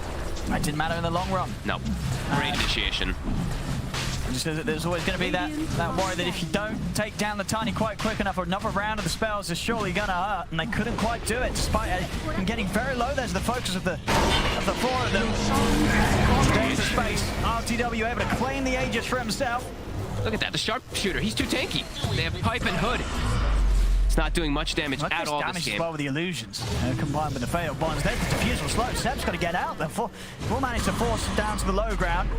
Speaker 4: That didn't matter in the long run.
Speaker 5: No. Great initiation.
Speaker 4: There's always going to be that worry that if you don't take down the Tiny quite quick enough, or another round of the spells is surely going to hurt, and they couldn't quite do it despite him getting very low. There's the focus of the 4 of them. There's the space. RTW able to claim the Aegis for himself.
Speaker 5: Look at that, the sharpshooter, he's too tanky. They have Pipe and Hood. It's not doing much damage at all this game.
Speaker 4: As well with the illusions, combined with the failed bonds. There's the defusal slow. Seb's got to get out. We'll manage to force him down to the low ground.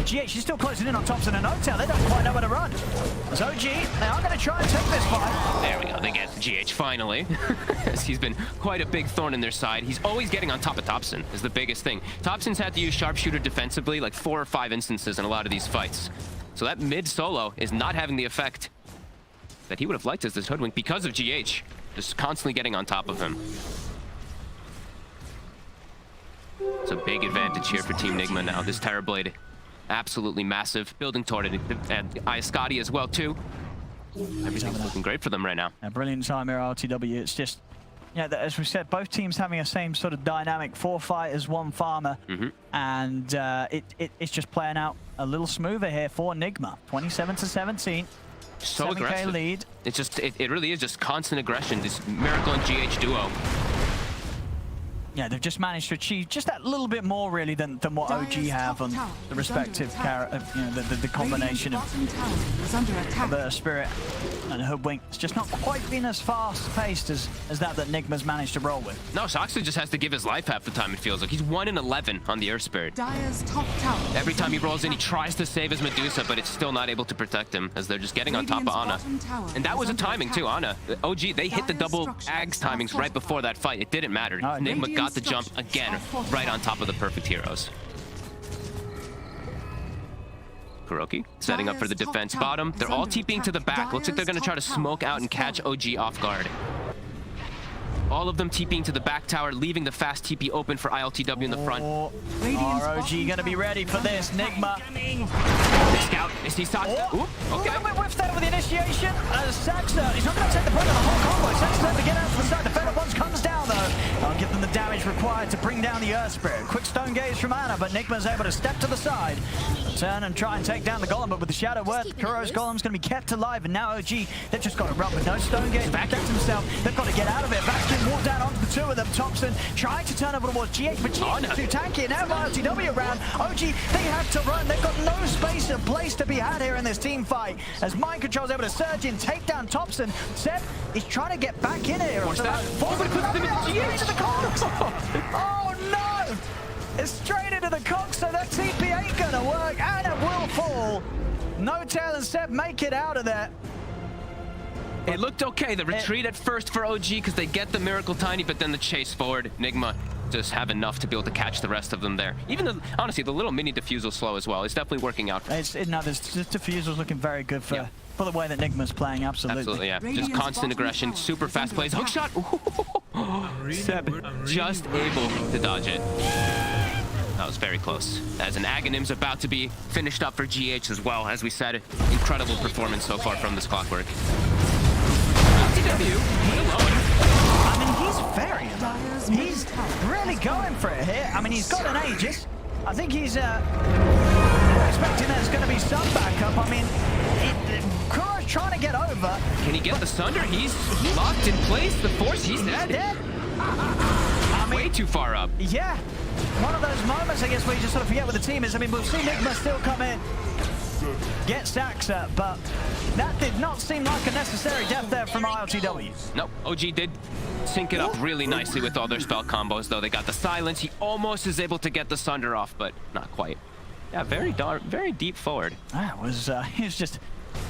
Speaker 4: GH, she's still closing in on Thompson and No-Tail. They don't quite know where to run. As OG, they are going to try and take this fight.
Speaker 5: There we go. They get GH finally. He's been quite a big thorn in their side. He's always getting on top of Thompson is the biggest thing. Thompson's had to use sharpshooter defensively like 4 or 5 instances in a lot of these fights. So that mid solo is not having the effect that he would have liked as this Hoodwink because of GH. Just constantly getting on top of him. It's a big advantage here for Team NIGMA now. This Terrorblade, absolutely massive. Building toward it, and Iascati as well too. Everything's looking great for them right now.
Speaker 4: A brilliant time here, RTW. It's just, yeah, as we said, both teams having a same sort of dynamic. 4 fighters, 1 farmer, and it's just playing out a little smoother here for NIGMA. 27-17.
Speaker 5: So
Speaker 4: 7K
Speaker 5: aggressive.
Speaker 4: lead.
Speaker 5: It's just, it really is just constant aggression. This Miracle and GH duo.
Speaker 4: Yeah, they've just managed to achieve just that little bit more, really, than what OG have on the respective the combination of the Spirit and Hoodwink. It's just not quite been as fast-paced as that NIGMA's managed to roll with.
Speaker 5: No, Soxley just has to give his life half the time, it feels like. He's 1 in 11 on the Earth Spirit. Every time he rolls in, he tries to save his Medusa, but it's still not able to protect him as they're just getting on top of Ana. And that was a timing, too, Ana. OG, they hit the double Ags timings right before that fight. It didn't matter. NIGMA got the jump again right on top of the perfect heroes. Kuroki setting up for the defense bottom. They're all TPing to the back. Looks like they're going to try to smoke out and catch OG off guard. All of them TPing to the back tower, leaving the fast TP open for ILTW in the front.
Speaker 4: ROG going to be ready for this. NIGMA.
Speaker 5: The scout, is he Saxa? Ooh, okay.
Speaker 4: Whiffed out with the initiation. Saxa, he's not going to take the point of the whole combo. Saxa's had to get out to the side. The Fatal Bonds comes down, though. I'll give them the damage required to bring down the Earth Spirit. Quick Stone Gaze from Ana, but NIGMA's able to step to the side, turn and try and take down the Golem, but with the Shadow Word, Kuro's Golem's going to be kept alive, and now OG, they've just got to run with no Stone Gaze. Protect himself. They've got to get out of it. Vacuum walk down onto the 2 of them. Thompson trying to turn over towards GH, but GH is too tanky, and now ILTW around. OG, they have to run. They've got no space or place to be had here in this team fight. As Mind Control's able to surge in, take down Thompson. Seb is trying to get back in here.
Speaker 5: Watch that. Forward puts them into
Speaker 4: the Cox. Oh no! It's straight into the Cox, so that TP ain't gonna work, and it will fall. No-Tail and Seb make it out of there.
Speaker 5: It looked okay. The retreat at first for OG because they get the Miracle Tiny, but then the chase forward. NIGMA just have enough to be able to catch the rest of them there. Even the, honestly, the little mini defusal slow as well. It's definitely working out.
Speaker 4: No, this defusal's looking very good for the way that NIGMA's playing. Absolutely,
Speaker 5: yeah. Just constant aggression, super fast plays. Hook shot. Seb just able to dodge it. That was very close. As an Aghanim's about to be finished up for GH as well. As we said, incredible performance so far from this Clockwork.
Speaker 4: I mean, he's very alert. He's really going for it here. I mean, he's got an Aegis. I think he's expecting there's going to be some backup. I mean, Kuro's trying to get over.
Speaker 5: Can he get the Sunder? He's locked in place. The Force, he's dead. I mean, way too far up.
Speaker 4: Yeah. One of those moments, I guess, where you just sort of forget what the team is. I mean, we'll see NIGMA still come in, get Saxa, but that did not seem like a necessary death there from ILTW.
Speaker 5: Nope. OG did sync it up really nicely with all their spell combos, though. They got the silence. He almost is able to get the Sunder off, but not quite. Yeah, very dark, very deep forward.
Speaker 4: That was, he was just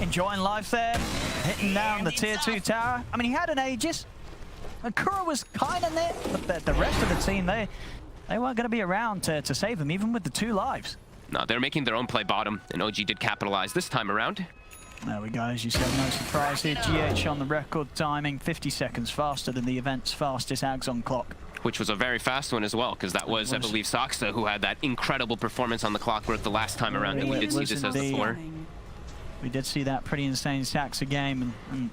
Speaker 4: enjoying life there, hitting down the tier 2 tower. I mean, he had an Aegis. Kuro was kind of there, but the rest of the team, they weren't going to be around to save him, even with the 2 lives.
Speaker 5: No, they're making their own play bottom, and OG did capitalize this time around.
Speaker 4: There we go, as you said, no surprise here. GH on the record timing, 50 seconds faster than the event's fastest Ags on clock.
Speaker 5: Which was a very fast one as well, because that was, I believe, Saxa who had that incredible performance on the Clockwork the last time around, and we did see this as before.
Speaker 4: We did see that pretty insane Saxa game, and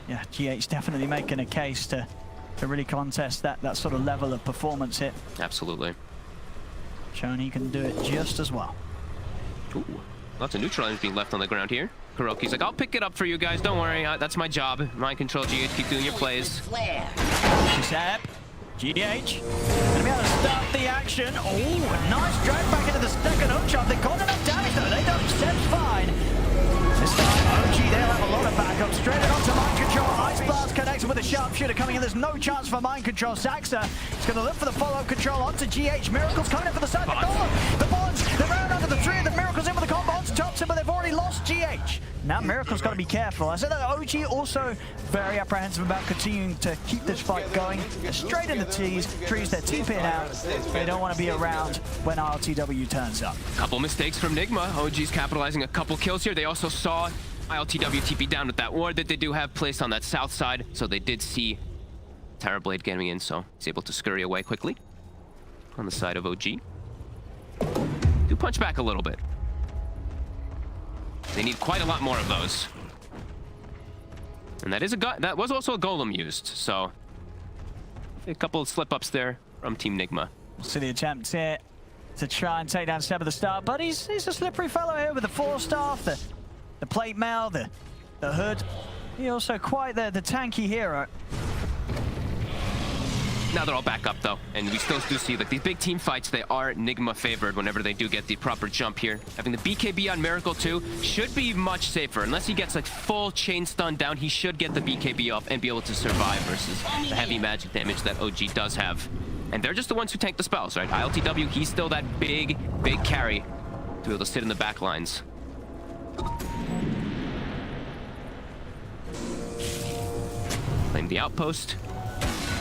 Speaker 4: yeah, GH definitely making a case to really contest that sort of level of performance hit.
Speaker 5: Absolutely.
Speaker 4: Showing he can do it just as well.
Speaker 5: Ooh, lots of neutral items being left on the ground here. Kuroki's like, I'll pick it up for you guys, don't worry, that's my job. Mind control, GH, keep doing your plays.
Speaker 4: Seb, GH, gonna be able to start the action. Oh, nice drag back into the second hook shot. They got enough damage though, they don't, Seb's fine. This time, OG, they'll have a lot of backup. Straight onto mind control. Ice Blast connects with a sharpshooter coming in. There's no chance for mind control. Saxa is going to look for the follow-up control onto GH. Miracles coming in for the side. The Bonds, they're right under the tree. The Miracles in with the combo onto Thompson, but they've already lost GH. Now Miracle's got to be careful. I said that OG also very apprehensive about continuing to keep this fight going. They're straight in the trees, they're TPing out. They don't want to be around when RLTW turns up.
Speaker 5: Couple mistakes from NIGMA. OG's capitalizing a couple kills here. They also saw ILTW TP down with that ward that they do have placed on that south side, so they did see Terrorblade getting in, so he's able to scurry away quickly on the side of OG. Do punch back a little bit. They need quite a lot more of those. And that was also a golem used, so a couple of slip-ups there from Team NIGMA.
Speaker 4: See the attempt here to try and take down Seb at the start, but he's a slippery fellow here with the 4-staff, the plate mail, the hood. He also quite the tanky hero.
Speaker 5: Now they're all back up though, and we still do see like these big team fights, they are NIGMA favored whenever they do get the proper jump here. Having the BKB on Miracle too should be much safer. Unless he gets like full chain stun down, he should get the BKB off and be able to survive versus the heavy magic damage that OG does have. And they're just the ones who tank the spells, right? ILTW, he's still that big carry to be able to sit in the back lines. Claim the outpost.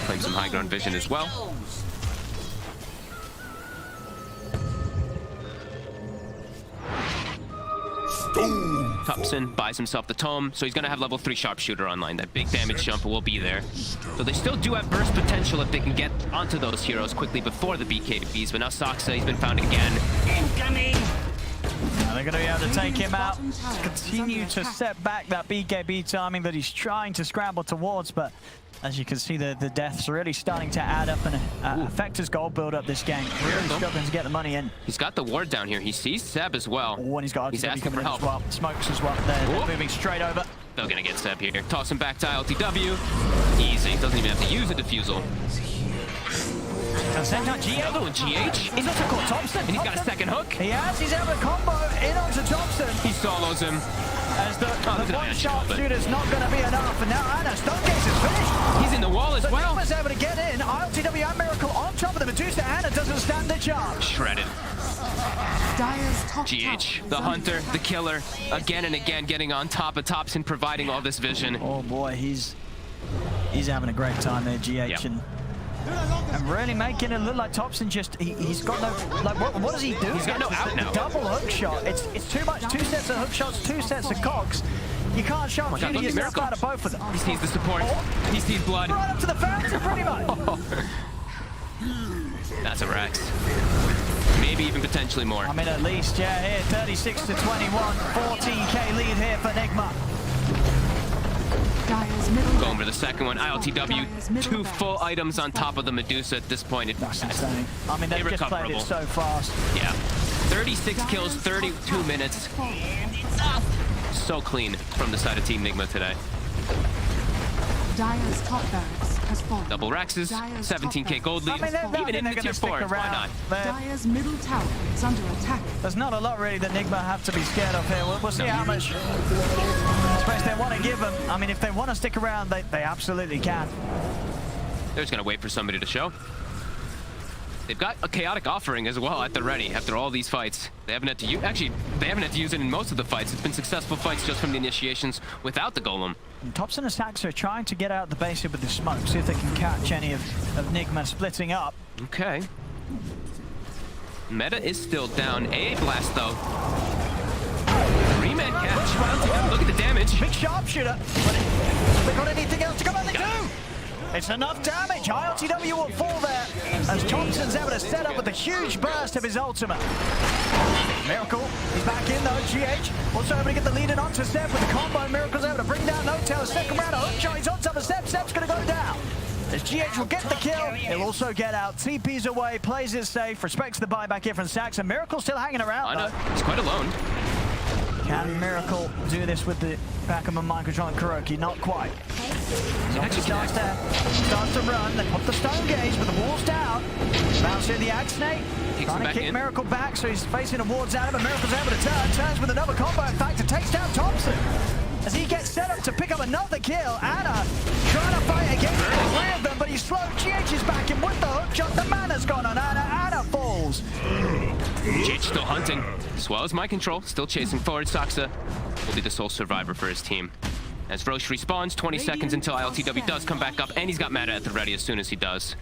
Speaker 5: Claim some high ground vision as well. Thompson buys himself the tome, so he's gonna have level 3 sharpshooter online. That big damage jump will be there. So they still do have burst potential if they can get onto those heroes quickly before the BKBs, but now Saxa, he's been found again.
Speaker 8: Incoming!
Speaker 4: Now they're going to be able to take him out, continue to set back that BKB timing that he's trying to scramble towards, but as you can see, the deaths are really starting to add up and affect his gold build up this game. Really struggling to get the money in.
Speaker 5: He's got the ward down here. He sees Seb as well.
Speaker 4: Oh, and he's asking for help. Well. Smokes as well. They're moving straight over.
Speaker 5: They're going to get Seb here. Toss him back to ILTW. Easy. Doesn't even have to use a defusal.
Speaker 4: At the same time,
Speaker 5: Another one, GH.
Speaker 4: He's also caught Thompson.
Speaker 5: And he's got a second hook.
Speaker 4: He has. He's able to combo in onto Thompson.
Speaker 5: He solos him.
Speaker 4: As the one sharpshooter's not going to be enough. And now Anna, Stonegate is finished.
Speaker 5: He's in the wall as well.
Speaker 4: NIGMA's able to get in. ILTW and Miracle on top of the Medusa. Anna doesn't stand a chance.
Speaker 5: Shredded.
Speaker 7: Dire's top
Speaker 5: GH,
Speaker 7: tower
Speaker 5: the
Speaker 7: is
Speaker 5: hunter,
Speaker 7: under
Speaker 5: the
Speaker 7: attack.
Speaker 5: killer, again and again getting on top of Thompson, providing all this vision.
Speaker 4: Oh boy, he's having a great time there, GH,
Speaker 5: Yep.
Speaker 4: and really making it look like Thompson just he's got no like what does he do?
Speaker 5: He's got no out now.
Speaker 4: Double hook shot. It's too much. 2 sets of hook shots, 2 sets of cogs. You can't shot
Speaker 5: God, look at
Speaker 4: yourself
Speaker 5: Miracle.
Speaker 4: out of both of them.
Speaker 5: He sees the support. He sees blood.
Speaker 4: Right up to the fountain, pretty much.
Speaker 5: That's a Rex. Maybe even potentially more.
Speaker 4: I mean, at least, yeah, here, 36 to 21, 14k lead here for NIGMA.
Speaker 7: Dire's middle
Speaker 5: Going for the second one. ILTW, 2 full items on top of the Medusa at this point.
Speaker 4: That's insane. I mean, they've just played it
Speaker 5: irrecoverable.
Speaker 4: so fast.
Speaker 5: Yeah. 36 kills, 32 minutes. So clean from the side of Team NIGMA today.
Speaker 7: Dire's top barracks has fallen.
Speaker 5: Double Rexes,
Speaker 7: Dire's
Speaker 5: 17k
Speaker 7: top
Speaker 5: gold
Speaker 7: barracks
Speaker 5: lead.
Speaker 7: has fallen.
Speaker 5: Even in the tier 4, why not?
Speaker 7: Dire's middle tower is under attack.
Speaker 4: There's not a lot really that NIGMA have to be scared of here. We'll see how much space they want to give them. I mean, if they want to stick around, they absolutely can.
Speaker 5: They're just going to wait for somebody to show. They've got a chaotic offering as well at the ready after all these fights. They haven't had to use, actually, they haven't had to use it in most of the fights. It's been successful fights just from the initiations without the golem.
Speaker 4: And Thompson and Saxa are trying to get out the base here with the smoke, see if they can catch any of NIGMA splitting up.
Speaker 5: Okay. Meta is still down. AA blast though. 3-man catch. Well, look at the damage.
Speaker 4: Big sharpshooter, but have they got anything else to come out? They do! It's enough damage. ILTW will fall there as Thompson's able to set up with a huge burst of his ultimate. Miracle, he's back in though. GH also able to get the lead in onto Seb with the combo. Miracle's able to bring down No-Tail. Second round of hook shot. He's on top of Seb. Seb's going to go down. As GH will get the kill, he'll also get out. TP's away, plays it safe, respects the buyback here from Sax, and Miracle still hanging around though.
Speaker 5: He's quite alone.
Speaker 4: Can Miracle do this with the back of a mind control and Kuroki? Not quite. Zombie starts to run. They put the stone gauge, but the wall's down. Bounce here the Axe Snake. Trying to kick Miracle back, so he's facing towards Adam, but Miracle's able to turn. Turns with another combo, in fact, to takes down Thompson. As he gets set up to pick up another kill, Anna trying to fight against the 3 of them, but he's slowed. GH is back in with the hook shot. The mana's gone on Anna. Anna falls.
Speaker 5: GH still hunting, as well as my control, still chasing forward. Saxa will be the sole survivor for his team. As Roche respawns, 20 seconds until ILTW does come back up, and he's got Meta at the ready as soon as he does.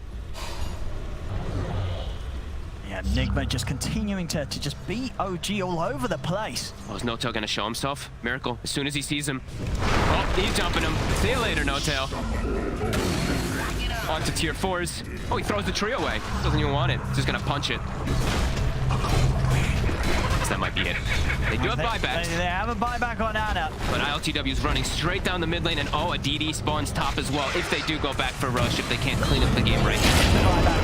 Speaker 4: Yeah, NIGMA just continuing to just beat OG all over the place.
Speaker 5: Oh, is No-Tail going to show himself? Miracle, as soon as he sees him. Oh, he's jumping him. See you later, No-Tail. On to tier 4s. Oh, he throws the tree away. Doesn't even want it. He's just going to punch it. That might be it. They do have buybacks.
Speaker 4: They have a buyback on Anna.
Speaker 5: But ILTW is running straight down the mid lane, and oh, a DD spawns top as well if they do go back for rush, if they can't clean up the game right now.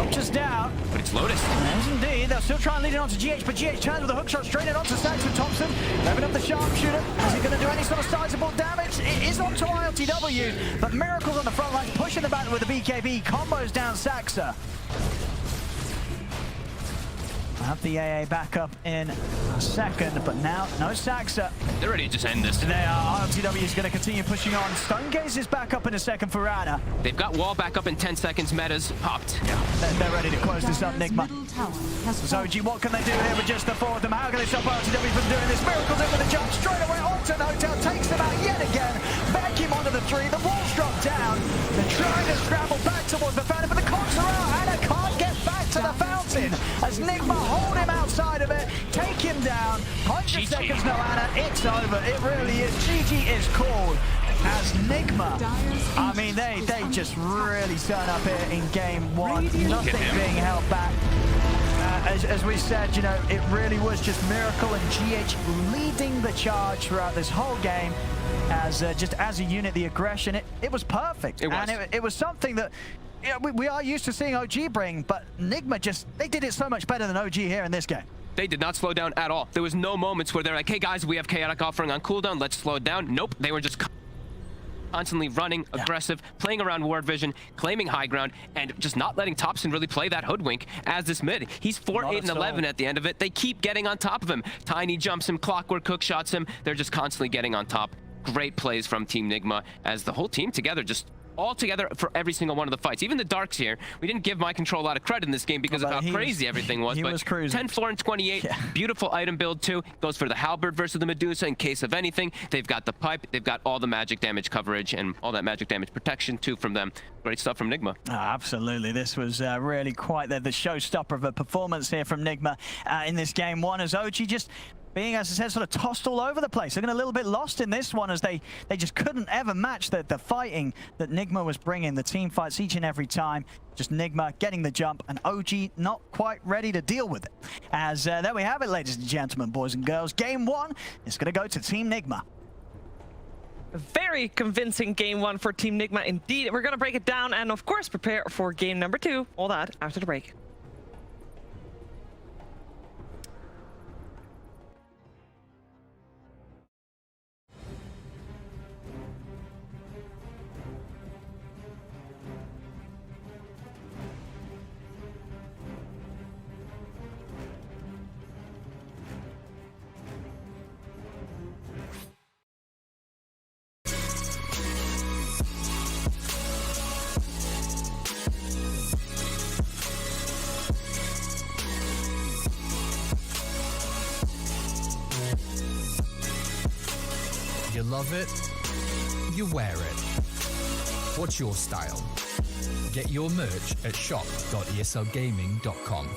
Speaker 4: Roach down.
Speaker 5: But it's Lotus.
Speaker 4: Yes, indeed. They'll still try and lead it on to GH, but GH turns with a hook shot straight in onto Sax and Thompson. Open up the sharpshooter. Is he going to do any sort of sizable damage? It is onto ILTW, but Miracle's on the front line, pushing the battle with the BKB. Combos down Saxa. I'll have the AA back up in a second, but now no Saxa.
Speaker 5: They're ready to just end this.
Speaker 4: They are. ILTW is going to continue pushing on. Stonegaze is back up in a second for Anna.
Speaker 5: They've got wall back up in 10 seconds. Meta's popped.
Speaker 4: Yeah, they're ready to close this up, NIGMA. So, OG, what can they do here with just the 4 of them? How can they stop ILTW from doing this? Miracle's in with a jump straight away onto No-Tail, takes them out yet again. Back him onto the 3. The wall's dropped down. They're trying to scramble back towards the fountain, but the cogs are out. Anna can't get back to the fountain as NIGMA hold him outside of it, take him down. 100 seconds, no Anna. It's over. It really is. GG is called as NIGMA. I mean, they just really turn up here in game 1. Nothing being held back. As we said, you know, it really was just Miracle and GH leading the charge throughout this whole game. As just as a unit, the aggression, it was perfect. And it was something that we are used to seeing OG bring, but NIGMA they did it so much better than OG here in this game.
Speaker 5: They did not slow down at all. There was no moments where they're like, hey guys, we have chaotic offering on cooldown, let's slow it down. Nope, they were just constantly running, aggressive, playing around ward vision, claiming high ground, and just not letting Thompson really play that hoodwink as this mid. He's 4, 8, and 11 at the end of it. They keep getting on top of him. Tiny jumps him, Clockwork hook shots him. They're just constantly getting on top. Great plays from Team NIGMA as the whole team together just all together for every single one of the fights. Even the Darks here, we didn't give My Control a lot of credit in this game because of how crazy everything was.
Speaker 4: He
Speaker 5: but
Speaker 4: was cruising.
Speaker 5: 10, 4, and 28, beautiful item build too. Goes for the Halberd versus the Medusa in case of anything. They've got the pipe, they've got all the magic damage coverage and all that magic damage protection too from them. Great stuff from NIGMA.
Speaker 4: Oh, absolutely. This was really quite the showstopper of a performance here from NIGMA in this game one, as OG just being, as I said, sort of tossed all over the place. Looking a little bit lost in this one as they just couldn't ever match the fighting that NIGMA was bringing. The team fights each and every time. Just NIGMA getting the jump and OG not quite ready to deal with it. As there we have it, ladies and gentlemen, boys and girls. Game one is going to go to Team NIGMA.
Speaker 2: A very convincing game one for Team NIGMA indeed. We're going to break it down and, of course, prepare for game number 2. All that after the break.
Speaker 10: You love it, you wear it. What's your style? Get your merch at shop.eslgaming.com.